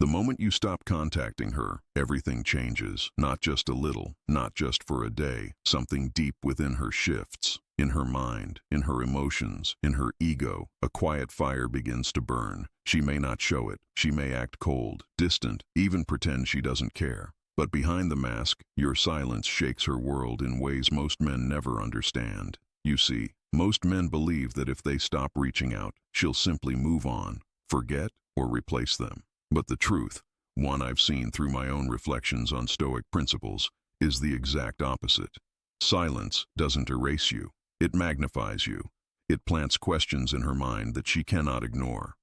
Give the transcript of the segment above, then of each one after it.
The moment you stop contacting her, everything changes. Not just a little, not just for a day. Something deep within her shifts. In her mind, in her emotions, in her ego, a quiet fire begins to burn. She may not show it. She may act cold, distant, even pretend she doesn't care. But behind the mask, your silence shakes her world in ways most men never understand. You see, most men believe that if they stop reaching out, she'll simply move on, forget, or replace them. But the truth, one I've seen through my own reflections on Stoic principles, is the exact opposite. Silence doesn't erase you. It magnifies you. It plants questions in her mind that she cannot ignore.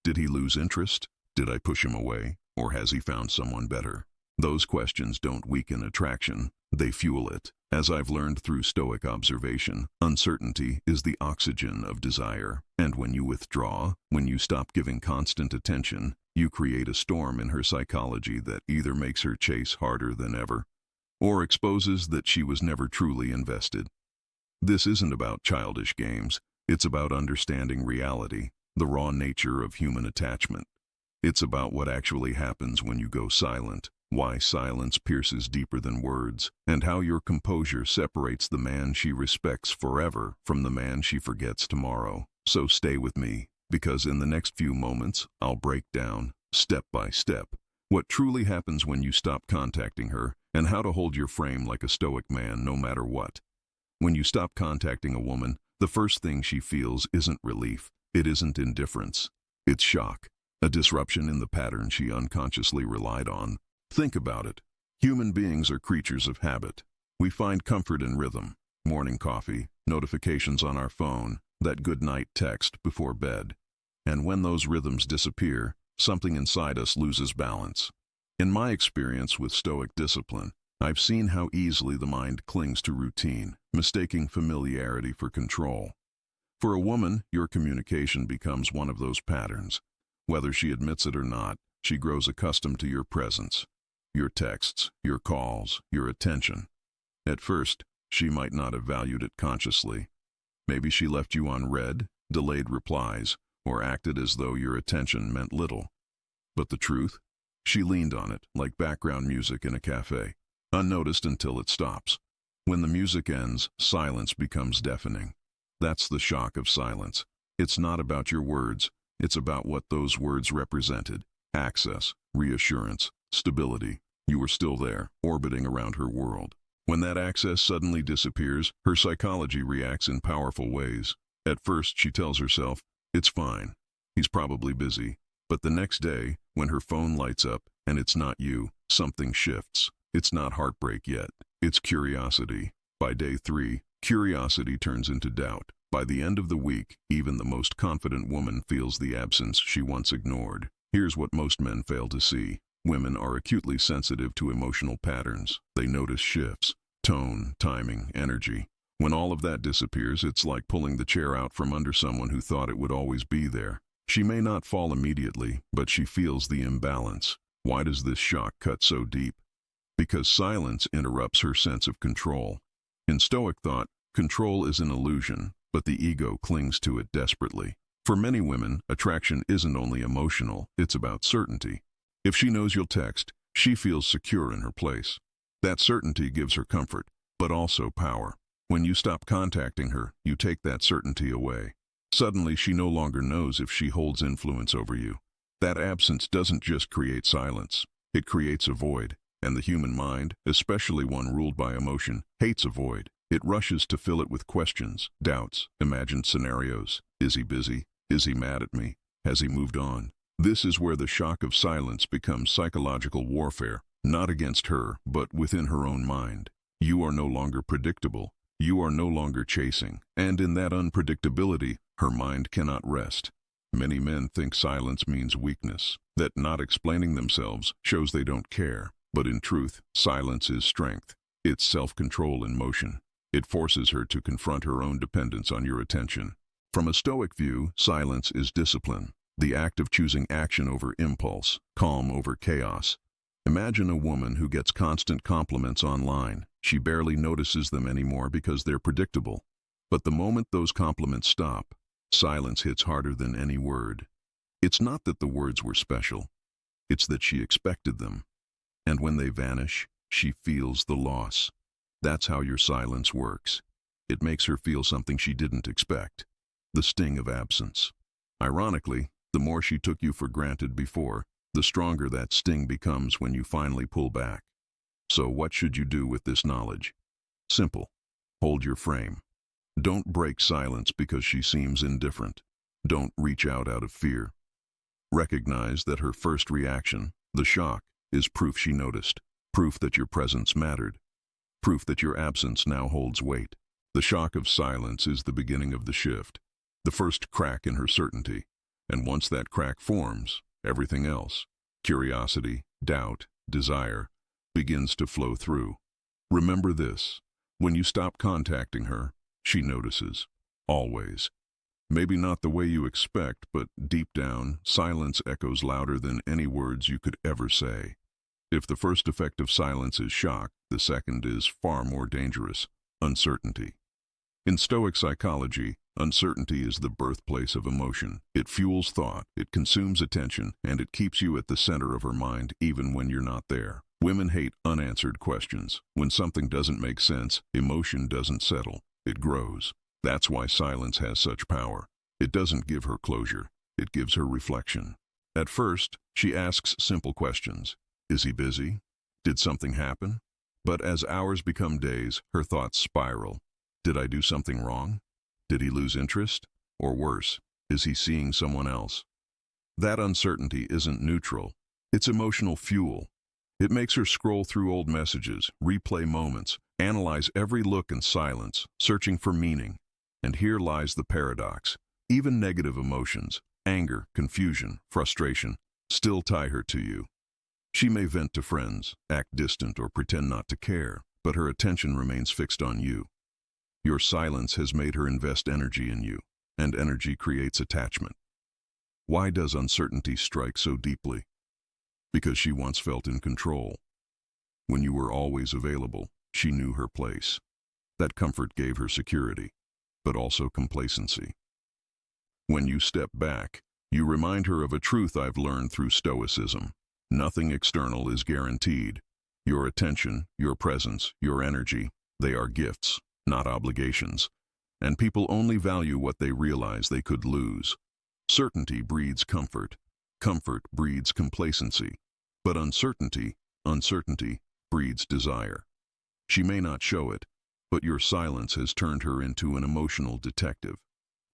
Did he lose interest? Did I push him away? Or has he found someone better? Those questions don't weaken attraction, they fuel it. As I've learned through Stoic observation, uncertainty is the oxygen of desire. And when you withdraw, when you stop giving constant attention, you create a storm in her psychology that either makes her chase harder than ever, or exposes that she was never truly invested. This isn't about childish games. It's about understanding reality, the raw nature of human attachment. It's about what actually happens when you go silent, why silence pierces deeper than words, and how your composure separates the man she respects forever from the man she forgets tomorrow. So stay with me, because in the next few moments, I'll break down, step by step, what truly happens when you stop contacting her, and how to hold your frame like a Stoic man no matter what. When you stop contacting a woman, the first thing she feels isn't relief. It isn't indifference. It's shock, a disruption in the pattern she unconsciously relied on. Think about it. Human beings are creatures of habit. We find comfort in rhythm, morning coffee, notifications on our phone, that good night text before bed. And when those rhythms disappear, something inside us loses balance. In my experience with Stoic discipline, I've seen how easily the mind clings to routine, mistaking familiarity for control. For a woman, your communication becomes one of those patterns. Whether she admits it or not, she grows accustomed to your presence, your texts, your calls, your attention. At first, she might not have valued it consciously. Maybe she left you unread, delayed replies, or acted as though your attention meant little. But the truth? She leaned on it like background music in a cafe, unnoticed until it stops. When the music ends, silence becomes deafening. That's the shock of silence. It's not about your words, it's about what those words represented. Access, reassurance, stability. You were still there, orbiting around her world. When that access suddenly disappears, her psychology reacts in powerful ways. At first, she tells herself, it's fine. He's probably busy. But the next day, when her phone lights up and it's not you, something shifts. It's not heartbreak yet. It's curiosity. By day 3, curiosity turns into doubt. By the end of the week, even the most confident woman feels the absence she once ignored. Here's what most men fail to see. Women are acutely sensitive to emotional patterns. They notice shifts, tone, timing, energy. When all of that disappears, it's like pulling the chair out from under someone who thought it would always be there. She may not fall immediately, but she feels the imbalance. Why does this shock cut so deep? Because silence interrupts her sense of control. In Stoic thought, control is an illusion, but the ego clings to it desperately. For many women, attraction isn't only emotional, it's about certainty. If she knows you'll text, she feels secure in her place. That certainty gives her comfort, but also power. When you stop contacting her, you take that certainty away. Suddenly, she no longer knows if she holds influence over you. That absence doesn't just create silence. It creates a void, and the human mind, especially one ruled by emotion, hates a void. It rushes to fill it with questions, doubts, imagined scenarios. Is he busy? Is he mad at me? Has he moved on? This is where the shock of silence becomes psychological warfare, not against her, but within her own mind. You are no longer predictable. You are no longer chasing, and in that unpredictability, her mind cannot rest. Many men think silence means weakness, that not explaining themselves shows they don't care. But in truth, silence is strength. It's self-control in motion. It forces her to confront her own dependence on your attention. From a Stoic view, silence is discipline, the act of choosing action over impulse, calm over chaos. Imagine a woman who gets constant compliments online. She barely notices them anymore because they're predictable. But the moment those compliments stop, silence hits harder than any word. It's not that the words were special. It's that she expected them. And when they vanish, she feels the loss. That's how your silence works. It makes her feel something she didn't expect. The sting of absence. Ironically, the more she took you for granted before, the stronger that sting becomes when you finally pull back. So what should you do with this knowledge? Simple. Hold your frame. Don't break silence because she seems indifferent. Don't reach out of fear. Recognize that her first reaction, the shock, is proof she noticed, proof that your presence mattered, proof that your absence now holds weight. The shock of silence is the beginning of the shift, the first crack in her certainty. And once that crack forms, everything else, curiosity, doubt, desire, begins to flow through. Remember this: when you stop contacting her, she notices. Always. Maybe not the way you expect, but deep down, silence echoes louder than any words you could ever say. If the first effect of silence is shock, the second is far more dangerous: uncertainty. In Stoic psychology, uncertainty is the birthplace of emotion. It fuels thought, it consumes attention, and it keeps you at the center of her mind even when you're not there. Women hate unanswered questions. When something doesn't make sense, emotion doesn't settle. It grows. That's why silence has such power. It doesn't give her closure. It gives her reflection. At first, she asks simple questions. Is he busy? Did something happen? But as hours become days, her thoughts spiral. Did I do something wrong? Did he lose interest? Or worse, is he seeing someone else? That uncertainty isn't neutral. It's emotional fuel. It makes her scroll through old messages, replay moments, analyze every look and silence, searching for meaning. And here lies the paradox. Even negative emotions, anger, confusion, frustration, still tie her to you. She may vent to friends, act distant, or pretend not to care, but her attention remains fixed on you. Your silence has made her invest energy in you, and energy creates attachment. Why does uncertainty strike so deeply? Because she once felt in control. When you were always available, she knew her place. That comfort gave her security, but also complacency. When you step back, you remind her of a truth I've learned through Stoicism. Nothing external is guaranteed. Your attention, your presence, your energy, they are gifts, not obligations. And people only value what they realize they could lose. Certainty breeds comfort. Comfort breeds complacency. But uncertainty breeds desire. She may not show it, but your silence has turned her into an emotional detective.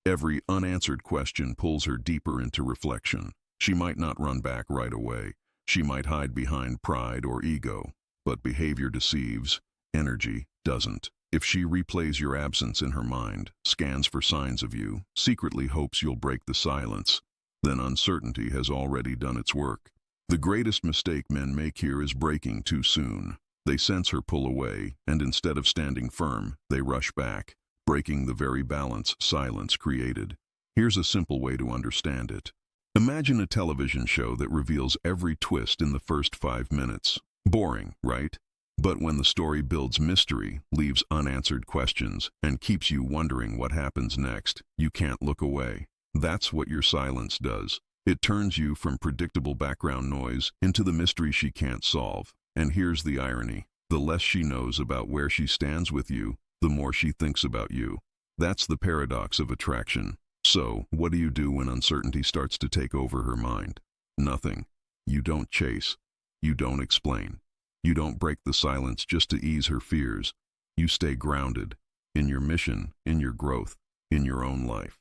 Every unanswered question pulls her deeper into reflection. She might not run back right away. She might hide behind pride or ego. But behavior deceives, energy doesn't. If she replays your absence in her mind, scans for signs of you, secretly hopes you'll break the silence, then uncertainty has already done its work. The greatest mistake men make here is breaking too soon. They sense her pull away, and instead of standing firm, they rush back, breaking the very balance silence created. Here's a simple way to understand it. Imagine a television show that reveals every twist in the first 5 minutes. Boring, right? But when the story builds mystery, leaves unanswered questions, and keeps you wondering what happens next, you can't look away. That's what your silence does. It turns you from predictable background noise into the mystery she can't solve. And here's the irony. The less she knows about where she stands with you, the more she thinks about you. That's the paradox of attraction. So, what do you do when uncertainty starts to take over her mind? Nothing. You don't chase. You don't explain. You don't break the silence just to ease her fears. You stay grounded in your mission, in your growth, in your own life.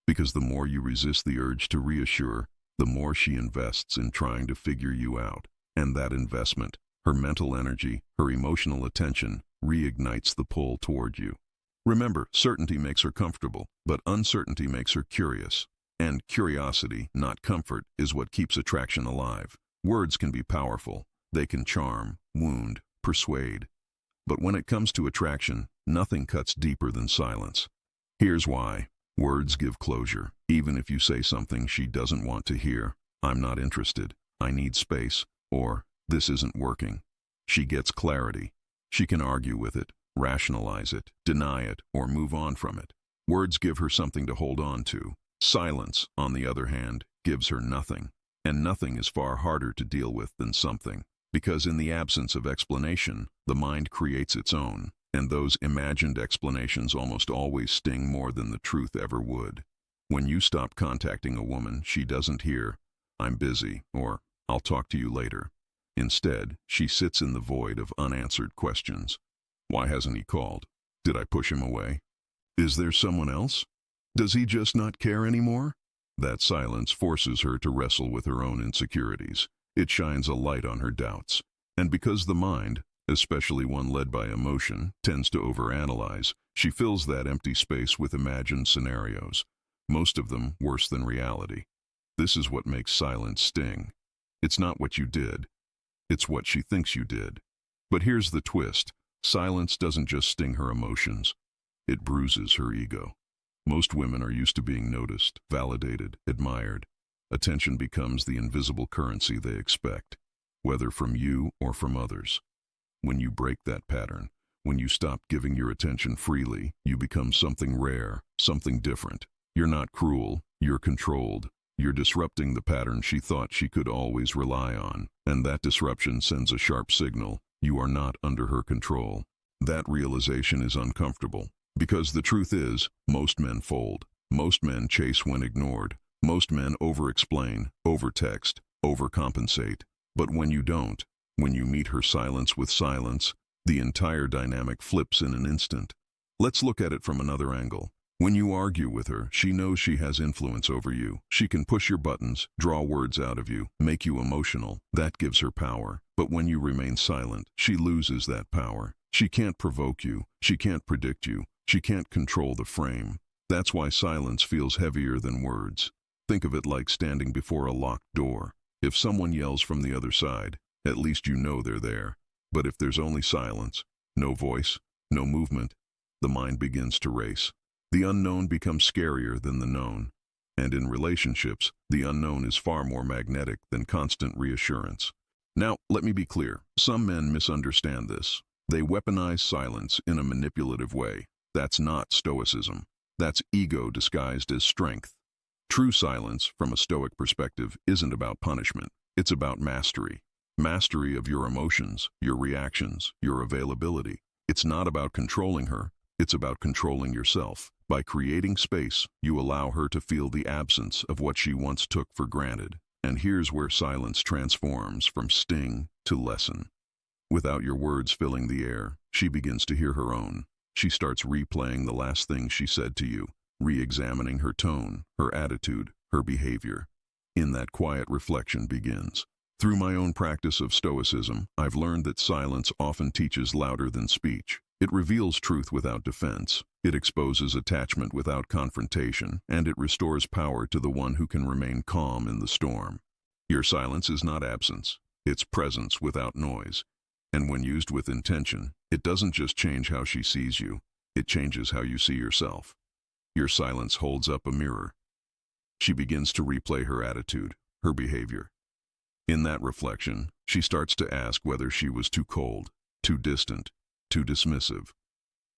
Because the more you resist the urge to reassure, the more she invests in trying to figure you out. And that investment, her mental energy, her emotional attention, reignites the pull toward you. Remember, certainty makes her comfortable, but uncertainty makes her curious. And curiosity, not comfort, is what keeps attraction alive. Words can be powerful. They can charm, wound, persuade. But when it comes to attraction, nothing cuts deeper than silence. Here's why. Words give closure. Even if you say something she doesn't want to hear, I'm not interested, I need space, or this isn't working. She gets clarity. She can argue with it, rationalize it, deny it, or move on from it. Words give her something to hold on to. Silence, on the other hand, gives her nothing. And nothing is far harder to deal with than something, because in the absence of explanation, the mind creates its own, and those imagined explanations almost always sting more than the truth ever would. When you stop contacting a woman, she doesn't hear, "I'm busy," or "I'll talk to you later." Instead, she sits in the void of unanswered questions. Why hasn't he called? Did I push him away? Is there someone else? Does he just not care anymore? That silence forces her to wrestle with her own insecurities. It shines a light on her doubts. And because the mind, especially one led by emotion, tends to overanalyze, she fills that empty space with imagined scenarios, most of them worse than reality. This is what makes silence sting. It's not what you did. It's what she thinks you did. But here's the twist. Silence doesn't just sting her emotions. It bruises her ego. Most women are used to being noticed, validated, admired. Attention becomes the invisible currency they expect, whether from you or from others. When you break that pattern, when you stop giving your attention freely, you become something rare, something different. You're not cruel, you're controlled. You're disrupting the pattern she thought she could always rely on, and that disruption sends a sharp signal. You are not under her control. That realization is uncomfortable, because the truth is, most men fold. Most men chase when ignored. Most men over-explain, over-text, overcompensate. But when you don't, when you meet her silence with silence, the entire dynamic flips in an instant. Let's look at it from another angle. When you argue with her, she knows she has influence over you. She can push your buttons, draw words out of you, make you emotional. That gives her power. But when you remain silent, she loses that power. She can't provoke you. She can't predict you. She can't control the frame. That's why silence feels heavier than words. Think of it like standing before a locked door. If someone yells from the other side, at least you know they're there. But if there's only silence, no voice, no movement, the mind begins to race. The unknown becomes scarier than the known. And in relationships, the unknown is far more magnetic than constant reassurance. Now, let me be clear. Some men misunderstand this. They weaponize silence in a manipulative way. That's not Stoicism. That's ego disguised as strength. True silence, from a Stoic perspective, isn't about punishment. It's about mastery. Mastery of your emotions, your reactions, your availability. It's not about controlling her. It's about controlling yourself. By creating space, you allow her to feel the absence of what she once took for granted. And here's where silence transforms from sting to lesson. Without your words filling the air, she begins to hear her own. She starts replaying the last thing she said to you, re-examining her tone, her attitude, her behavior. In that quiet reflection begins. Through my own practice of Stoicism, I've learned that silence often teaches louder than speech. It reveals truth without defense. It exposes attachment without confrontation, and it restores power to the one who can remain calm in the storm. Your silence is not absence. It's presence without noise. And when used with intention, it doesn't just change how she sees you, it changes how you see yourself. Your silence holds up a mirror. She begins to replay her attitude, her behavior. In that reflection, she starts to ask whether she was too cold, too distant, too dismissive.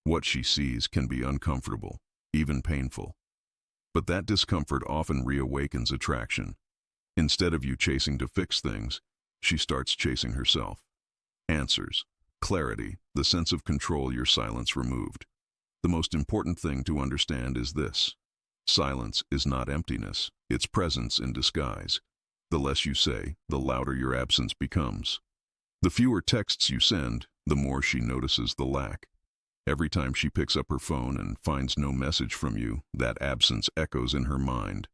What she sees can be uncomfortable, even painful. But that discomfort often reawakens attraction. Instead of you chasing to fix things, she starts chasing herself. Answers, clarity, the sense of control your silence removed. The most important thing to understand is this. Silence is not emptiness, it's presence in disguise. The less you say, the louder your absence becomes. The fewer texts you send, the more she notices the lack. Every time she picks up her phone and finds no message from you, that absence echoes in her mind.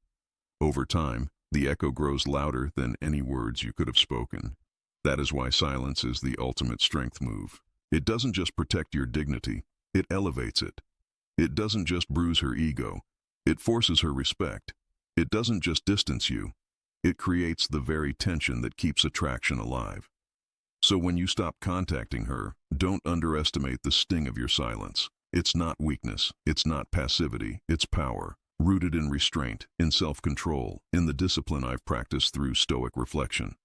Over time, the echo grows louder than any words you could have spoken. That is why silence is the ultimate strength move. It doesn't just protect your dignity, it elevates it. It doesn't just bruise her ego, it forces her respect. It doesn't just distance you, it creates the very tension that keeps attraction alive. So when you stop contacting her, don't underestimate the sting of your silence. It's not weakness, it's not passivity, it's power, rooted in restraint, in self-control, in the discipline I've practiced through Stoic reflection.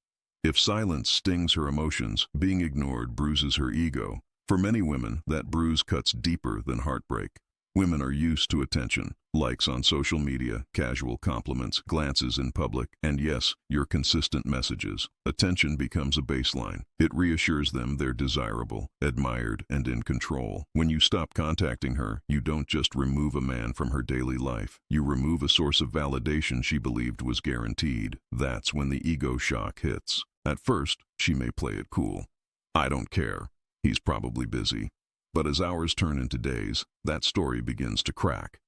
If silence stings her emotions, being ignored bruises her ego. For many women, that bruise cuts deeper than heartbreak. Women are used to attention, Likes on social media, casual compliments, glances in public, and yes, your consistent messages. Attention becomes a baseline. It reassures them they're desirable, admired, and in control. When you stop contacting her, you don't just remove a man from her daily life. You remove a source of validation she believed was guaranteed. That's when the ego shock hits. At first, she may play it cool. I don't care. He's probably busy. But as hours turn into days, that story begins to crack.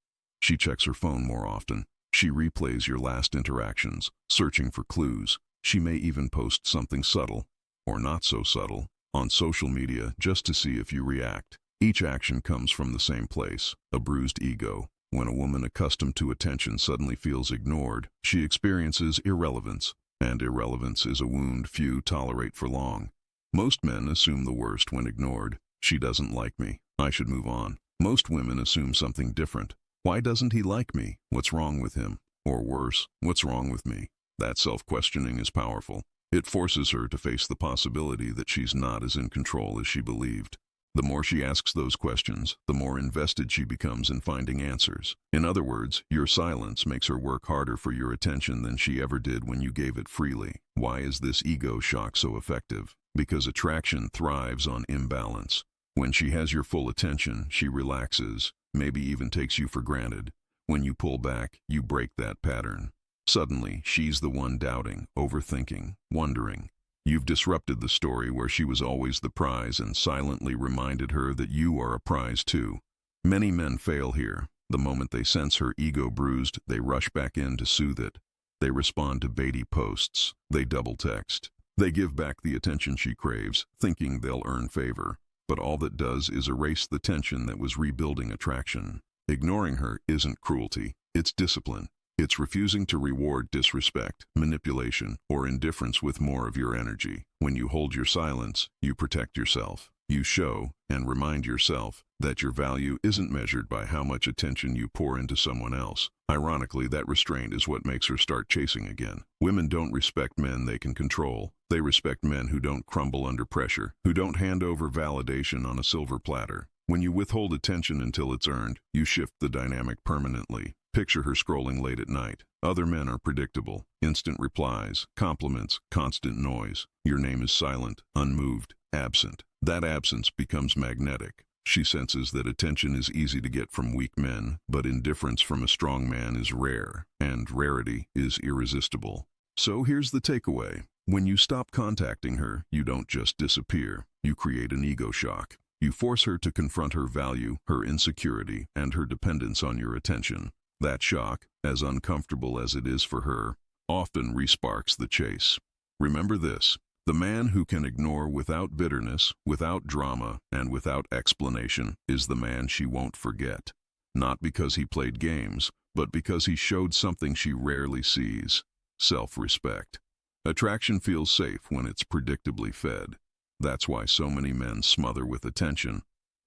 She checks her phone more often. She replays your last interactions, searching for clues. She may even post something subtle, or not so subtle, on social media just to see if you react. Each action comes from the same place, a bruised ego. When a woman accustomed to attention suddenly feels ignored, she experiences irrelevance, and irrelevance is a wound few tolerate for long. Most men assume the worst when ignored. She doesn't like me. I should move on. Most women assume something different. Why doesn't he like me? What's wrong with him? Or worse, what's wrong with me? That self-questioning is powerful. It forces her to face the possibility that she's not as in control as she believed. The more she asks those questions, the more invested she becomes in finding answers. In other words, your silence makes her work harder for your attention than she ever did when you gave it freely. Why is this ego shock so effective? Because attraction thrives on imbalance. When she has your full attention, she relaxes, maybe even takes you for granted. When you pull back, you break that pattern. Suddenly, she's the one doubting, overthinking, wondering. You've disrupted the story where she was always the prize and silently reminded her that you are a prize too. Many men fail here. The moment they sense her ego bruised, they rush back in to soothe it. They respond to baity posts. They double text. They give back the attention she craves, thinking they'll earn favor. But all that does is erase the tension that was rebuilding attraction. Ignoring her isn't cruelty, it's discipline. It's refusing to reward disrespect, manipulation, or indifference with more of your energy. When you hold your silence, you protect yourself. You show and remind yourself that your value isn't measured by how much attention you pour into someone else. Ironically, that restraint is what makes her start chasing again. Women don't respect men they can control. They respect men who don't crumble under pressure, who don't hand over validation on a silver platter. When you withhold attention until it's earned, you shift the dynamic permanently. Picture her scrolling late at night. Other men are predictable. Instant replies, compliments, constant noise. Your name is silent, unmoved, absent. That absence becomes magnetic. She senses that attention is easy to get from weak men, but indifference from a strong man is rare, and rarity is irresistible. So here's the takeaway. When you stop contacting her, you don't just disappear. You create an ego shock. You force her to confront her value, her insecurity, and her dependence on your attention. That shock, as uncomfortable as it is for her, often resparks the chase. Remember this: the man who can ignore without bitterness, without drama, and without explanation is the man she won't forget. Not because he played games, but because he showed something she rarely sees: self-respect. Attraction feels safe when it's predictably fed. That's why so many men smother with attention.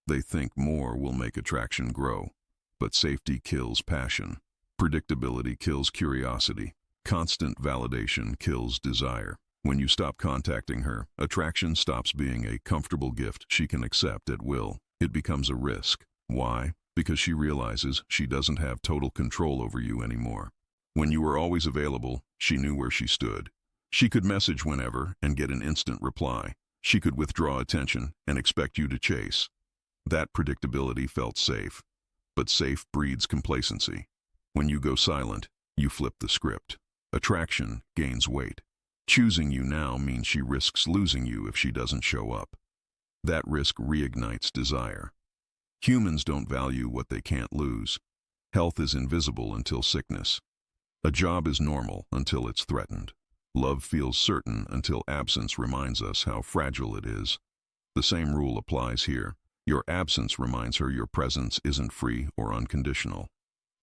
They think more will make attraction grow. But safety kills passion. Predictability kills curiosity. Constant validation kills desire. When you stop contacting her, attraction stops being a comfortable gift she can accept at will. It becomes a risk. Why? Because she realizes she doesn't have total control over you anymore. When you were always available, she knew where she stood. She could message whenever and get an instant reply. She could withdraw attention and expect you to chase. That predictability felt safe. But safe breeds complacency. When you go silent, you flip the script. Attraction gains weight. Choosing you now means she risks losing you if she doesn't show up. That risk reignites desire. Humans don't value what they can't lose. Health is invisible until sickness. A job is normal until it's threatened. Love feels certain until absence reminds us how fragile it is. The same rule applies here. Your absence reminds her your presence isn't free or unconditional.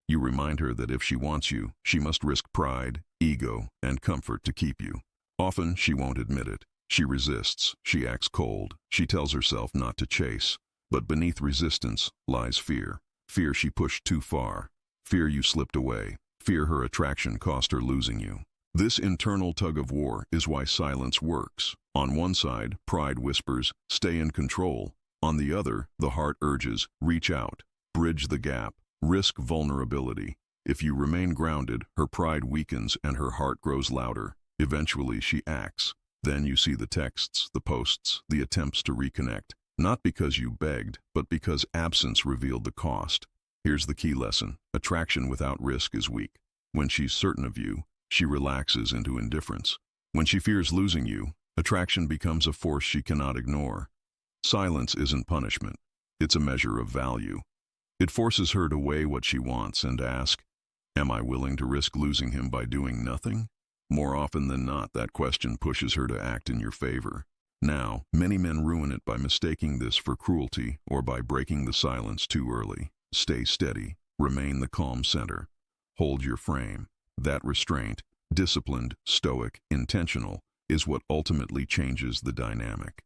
You remind her that if she wants you, she must risk pride, ego, and comfort to keep you. Often, she won't admit it. She resists. She acts cold. She tells herself not to chase. But beneath resistance lies fear. Fear she pushed too far. Fear you slipped away. Fear her attraction cost her losing you. This internal tug-of-war is why silence works. On one side, pride whispers, "Stay in control." On the other, the heart urges, "Reach out, bridge the gap." Risk vulnerability. If you remain grounded, her pride weakens and her heart grows louder. Eventually, she acts. Then you see the texts, the posts, the attempts to reconnect. Not because you begged, but because absence revealed the cost. Here's the key lesson. Attraction without risk is weak. When she's certain of you, she relaxes into indifference. When she fears losing you, attraction becomes a force she cannot ignore. Silence isn't punishment. It's a measure of value. It forces her to weigh what she wants and ask, am I willing to risk losing him by doing nothing? More often than not, that question pushes her to act in your favor. Now, many men ruin it by mistaking this for cruelty or by breaking the silence too early. Stay steady. Remain the calm center. Hold your frame. That restraint, disciplined, stoic, intentional, is what ultimately changes the dynamic.